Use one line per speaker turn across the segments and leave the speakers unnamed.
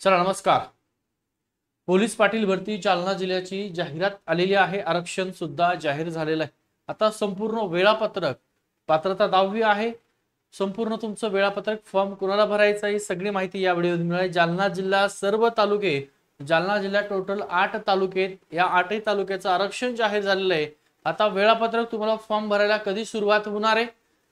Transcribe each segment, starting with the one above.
चला नमस्कार। पोलीस पाटील भरती जालना जिल्ह्याची जाहिरात आलेली आहे। आरक्षण सुद्धा जाहीर झालेलं आहे। आता संपूर्ण वेळापत्रक, पात्रता 10वी आहे, संपूर्ण तुमचं वेळापत्रक, फॉर्म कोणाला भरायचा आहे सगळी माहिती या व्हिडिओत मिळेल। जालना जिल्हा सर्व तालुके, जालना जिल्ह्यात टोटल 8 तालुके, या 8ही तालुक्याचं आरक्षण जाहीर झालेलं आहे। आता वेळापत्रक, तुम्हाला फॉर्म भरायला कधी सुरुवात होणार आहे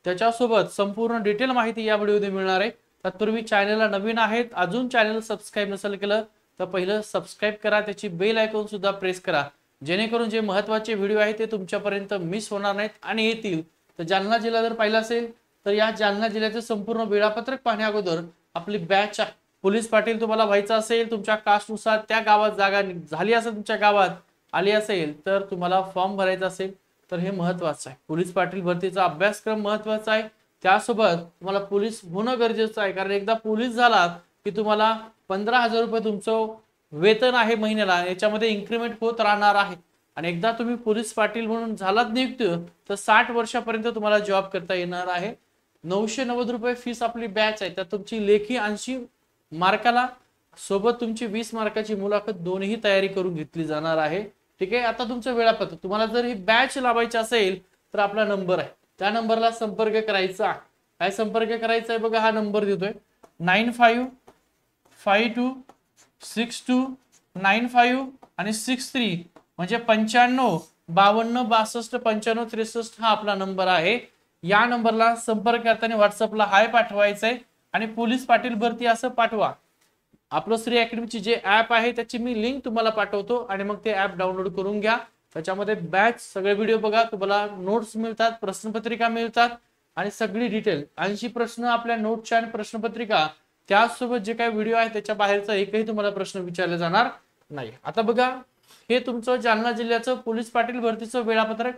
त्याच्यासोबत संपूर्ण डिटेल माहिती या व्हिडिओमध्ये मिळणार आहे। तत्पूर्वी चॅनलला नवीन आहेत, अजून चॅनल सबस्क्राइब नसेल केलं तर पहिलं सबस्क्राइब करा, त्याची बेल आयकॉन सुद्धा प्रेस करा, जेणेकरून जे महत्त्वाचे व्हिडिओ आहेत ते तुमच्यापर्यंत मिस होणार नाहीत आणि येतील। तर जालना जिल्हा जर पाहिला असेल तर या जालना जिल्ह्याचे संपूर्ण वेळापत्रक पाहण्या अगोदर आपली बॅच पोलीस पाटील तुम्हाला व्हायचं असेल, तुमच्या कास्टनुसार त्या गावात जागा झाली असेल, तुमच्या गावात आली असेल तर तुम्हाला फॉर्म भरायचा असेल तर हे महत्त्वाचं आहे। पोलीस पाटील भरतीचा अभ्यासक्रम महत्त्वाचा आहे, त्यासोबत तुम्हाला पोलीस होणं गरजेचं आहे। कारण एकदा पोलीस झालात की तुम्हाला 15,000 रुपये तुमचं वेतन आहे महिन्याला, याच्यामध्ये इन्क्रीमेंट होत राहणार आहे। आणि एकदा तुम्ही पोलीस पाटील म्हणून झालात नियुक्त तर 60 वर्षापर्यंत तुम्हाला जॉब करता येणार आहे। 990 रुपये फीस आपली बॅच आहे, त्यात तुमची लेखी 80 मार्काला सोबत तुमची 20 मार्काची मुलाखत दोन्ही तयारी करून घेतली जाणार आहे। ठीक आहे, आता तुमचं वेळापत्रक, तुम्हाला जर ही बॅच लावायची असेल तर आपला नंबर आहे, त्या नंबरला संपर्क करायचा। काय संपर्क करायचा आहे बघा, हा नंबर देतोय 95526295 आणि 63 म्हणजे 95 52 62 95 63 हा आपला नंबर आहे। या नंबरला संपर्क करताना व्हॉट्सअपला हाय पाठवायचा आहे आणि पोलीस पाटील भरती असं पाठवा। आपलं श्री अकॅडमीची जे ऍप आहे त्याची मी लिंक तुम्हाला पाठवतो आणि मग ते ऍप डाउनलोड करून घ्या। त्याच्यामध्ये बॅच सगळे व्हिडिओ बघा, तुम्हाला नोट्स मिळतात, प्रश्नपत्रिका मिळतात आणि सगळी डिटेल 80 प्रश्न आपल्या नोट्सच्या आणि प्रश्नपत्रिका, त्यासोबत जे काही व्हिडिओ आहे त्याच्या बाहेरचा एकही तुम्हाला प्रश्न विचारले जाणार नाही। आता बघा, हे तुमचं जालना जिल्ह्याचं पोलीस पाटील भरतीचं वेळापत्रक,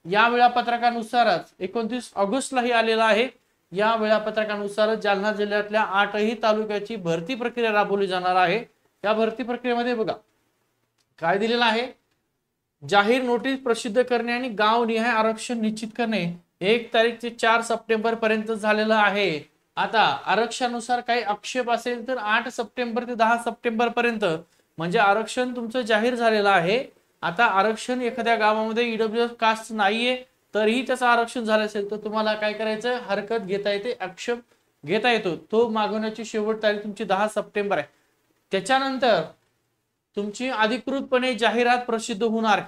या वेळापत्रकानुसारच 29 ऑगस्टला हे आलेलं आहे। या वेळापत्रकानुसार जालना जिल्ह्यातल्या 8ही तालुक्याची भरती प्रक्रिया राबवली जाणार आहे। या भरती प्रक्रियेमध्ये बघा काय दिलेलं आहे, जाहीर नोटीस प्रसिद्ध करणे आणि गाव निहाय आरक्षण निश्चित करणे 1 तारीख ते 4 सप्टेंबर पर्यंत झालेलं आहे। आता आरक्षणानुसार काही आक्षेप असेल तर 8 सप्टेंबर ते 10 सप्टेंबर पर्यंत म्हणजे आरक्षण तुमचं जाहीर झालेलं आहे। आता आरक्षण एखाद्या गावामध्ये ईडब्ल्यूएस कास्ट नाहीये तरीही त्याचं आरक्षण झालं असेल तर तुम्हाला काय करायचं, हरकत घेता येते, आक्षेप घेता येतो, तो मागवण्याची शेवट तारीख तुमची 10 सप्टेंबर आहे। त्याच्यानंतर तुमची अधिकृतपणे जाहिरात प्रसिद्ध होणार,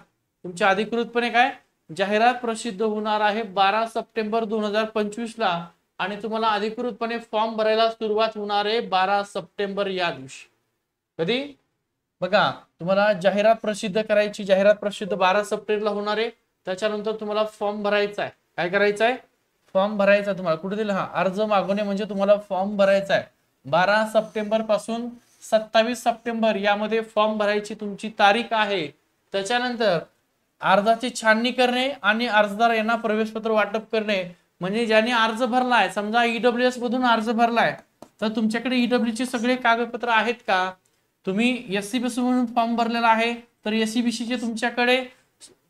तुमची अधिकृतपणे काय जाहिरात प्रसिद्ध होणार आहे 12 सप्टेंबर 2025 ला आणि तुम्हाला अधिकृतपणे फॉर्म भरायला सुरुवात होणार आहे 12 सप्टेंबर या दिवशी। कधी बघा, तुम्हाला जाहिरात प्रसिद्ध करायची, जाहिरात प्रसिद्ध 12 सप्टेंबरला होणार आहे। त्याच्यानंतर तुम्हाला फॉर्म भरायचा आहे, काय करायचं आहे, फॉर्म भरायचा। तुम्हाला कुठे दिलं, हा अर्ज मागवणे म्हणजे तुम्हाला फॉर्म भरायचा आहे। 12 सप्टेंबर पासून 27 सप्टेंबर यामध्ये फॉर्म भरायची तुमची तारीख आहे। त्याच्यानंतर अर्जाची छाननी करणे आणि अर्जदार यांना प्रवेशपत्र वाटप करणे, म्हणजे ज्यांनी अर्ज भरलाय, समजा ईडब्ल्यूएस मधून अर्ज भरलाय तर तुमच्याकडे ईडब्ल्यू चे सगळे कागदपत्र आहेत का, तुम्ही एससीबीसी म्हणून फॉर्म भरलेला आहे तर एससीबीसी चे तुमच्याकडे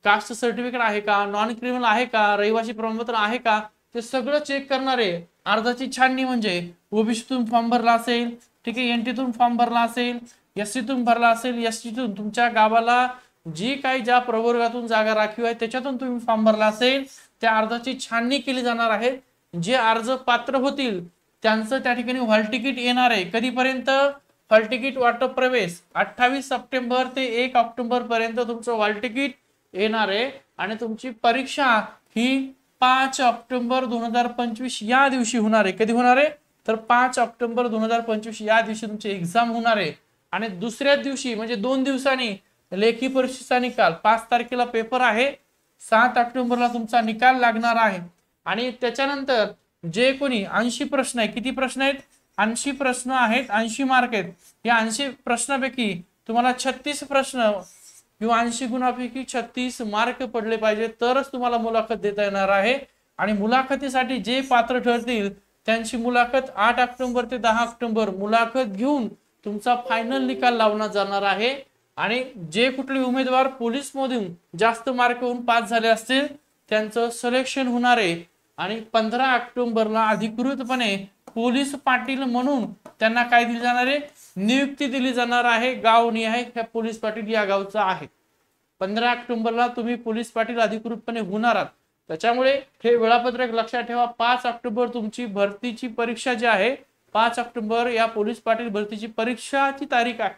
कास्ट सर्टिफिकेट आहे का, नॉन क्रिमिनल आहे का, रहिवासी प्रमाणपत्र आहे का, ते सगळं चेक करणारे। अर्जाची छाननी म्हणजे ओबीसीतून फॉर्म भरला असेल, ठीक आहे, एनटीतून फॉर्म भरला असेल, एससीतून भरला असेल, एसटीतून तुमच्या गावाला जी काही ज्या प्रवर्गातून जागा राखीव आहे त्याच्यातून तुम्ही फॉर्म भरला असेल, त्या अर्जाची छाननी केली जाणार आहे। जे अर्ज पात्र होतील त्यांचं त्या ठिकाणी हॉल तिकीट येणार आहे। कधीपर्यंत हॉल तिकीट वाटप प्रवेश 28 सप्टेंबर ते 1 ऑक्टोबर पर्यंत तुमचं हॉल तिकीट येणार आहे आणि तुमची परीक्षा ही 5 ऑक्टोबर 2025 या दिवशी होणार आहे। कधी होणार आहे तर 5 ऑक्टोबर 2025 या दिवशी तुमची एक्झाम होणार आहे आणि दुसऱ्या दिवशी म्हणजे 2 दिवसांनी लेखी परीक्षेचा निकाल, 5 तारखेला पेपर आहे, 7 ऑक्टोबरला तुमचा निकाल लागणार आहे। आणि त्याच्यानंतर जे कोणी 80 प्रश्न आहे, किती प्रश्न आहेत, 80 प्रश्न आहेत, 80 मार्क आहेत। या 80 प्रश्नापैकी तुम्हाला 36 प्रश्न किंवा 80 गुणांपैकी 36 मार्क पडले पाहिजे तरच तुम्हाला मुलाखत देता येणार आहे। आणि मुलाखतीसाठी जे पात्र ठरतील त्यांची मुलाखत 8 ऑक्टोबर ते 10 ऑक्टोबर मुलाखत घेऊन तुमचा फायनल निकाल लावण्यात जाणार आहे। आणि जे कुठले उमेदवार पोलीस मधून जास्त मार्क होऊन पास झाले असतील त्यांचं सिलेक्शन होणार आहे आणि 15 ऑक्टोबरला अधिकृतपणे पोलीस पाटील म्हणून त्यांना काय दिली जाणार आहे, नियुक्ती दिली जाणार आहे. गावनिहाय हे पोलीस पाटील या गावचा आहे. 15 ऑक्टोबरला तुम्ही पोलीस पाटील अधिकृतपणे होणार आहात. त्याच्यामुळे हे वेळापत्रक लक्षात ठेवा. 5 ऑक्टोबर तुमची भरतीची परीक्षा जी आहे, 5 ऑक्टोबर या पोलीस पाटील भरतीची परीक्षाची तारीख आहे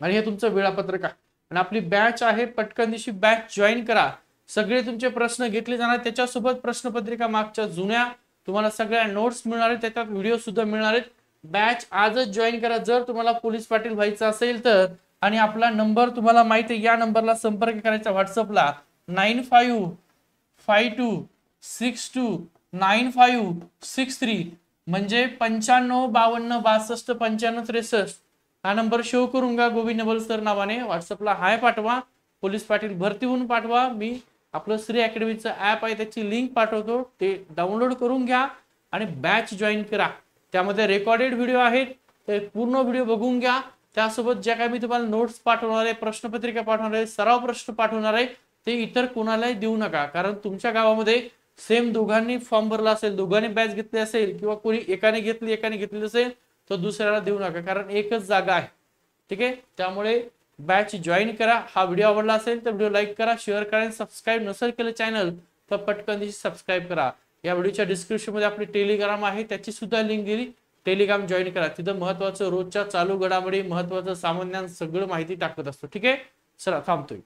आणि हे तुमचं वेळापत्रक आहे. आणि आपली बॅच आहे, पटकन दिवशी बॅच जॉईन करा. सगळे तुमचे प्रश्न घेतले जाणार, त्याच्यासोबत प्रश्नपत्रिका मागच्या जुन्या तुम्हाला सगळ्या नोट्स मिळणार आहेत, त्याच्यात व्हिडिओ सुद्धा मिळणार आहेत. बॅच आजच जॉईन करा जर तुम्हाला पोलीस पाटील व्हायचं असेल तर. आणि आपला नंबर तुम्हाला माहिती आहे, या नंबरला संपर्क करायचा व्हॉट्सअपला 9552629563 म्हणजे 9552629563. हा नंबर शो करून घ्या. गोविंद नवल सर नावाने व्हॉट्सअपला हाय पाठवा. पोलीस पाटील भरती होऊन पाठवा. मी आपलं श्री अकॅडमीचं ऍप आहे, त्याची लिंक पाठवतो, ते डाउनलोड करून घ्या आणि बॅच जॉईन करा. त्यामध्ये रेकॉर्डेड व्हिडिओ आहेत, ते पूर्ण व्हिडिओ बघून घ्या. त्यासोबत ज्या काही मी तुम्हाला नोट्स पाठवणार आहे, प्रश्नपत्रिका पाठवणार आहे, सराव प्रश्न पाठवणार आहे, ते इतर कोणालाही देऊ नका. कारण तुमच्या गावामध्ये सेम दोघांनी फॉर्म भरला असेल, दोघांनी बॅच घेतली असेल किंवा कोणी एकाने घेतली असेल तर दुसऱ्याला देऊ नका, कारण एकच जागा आहे. ठीक आहे, त्यामुळे बॅच जॉईन करा. हा व्हिडिओ आवडला असेल तर व्हिडिओ लाईक करा, शेअर करा आणि सबस्क्राईब नसेल केलं चॅनल तर पटकन सबस्क्राईब करा. या व्हिडिओच्या डिस्क्रिप्शन मध्ये आपली टेलिग्राम आहे, त्याची सुद्धा लिंक दिली. टेलिग्राम जॉईन करा. तिथं महत्वाचं रोजच्या चालू घडामोडी, महत्वाचं सामान्य सगळं माहिती टाकत असतो. ठीक आहे, चला थांबतोय.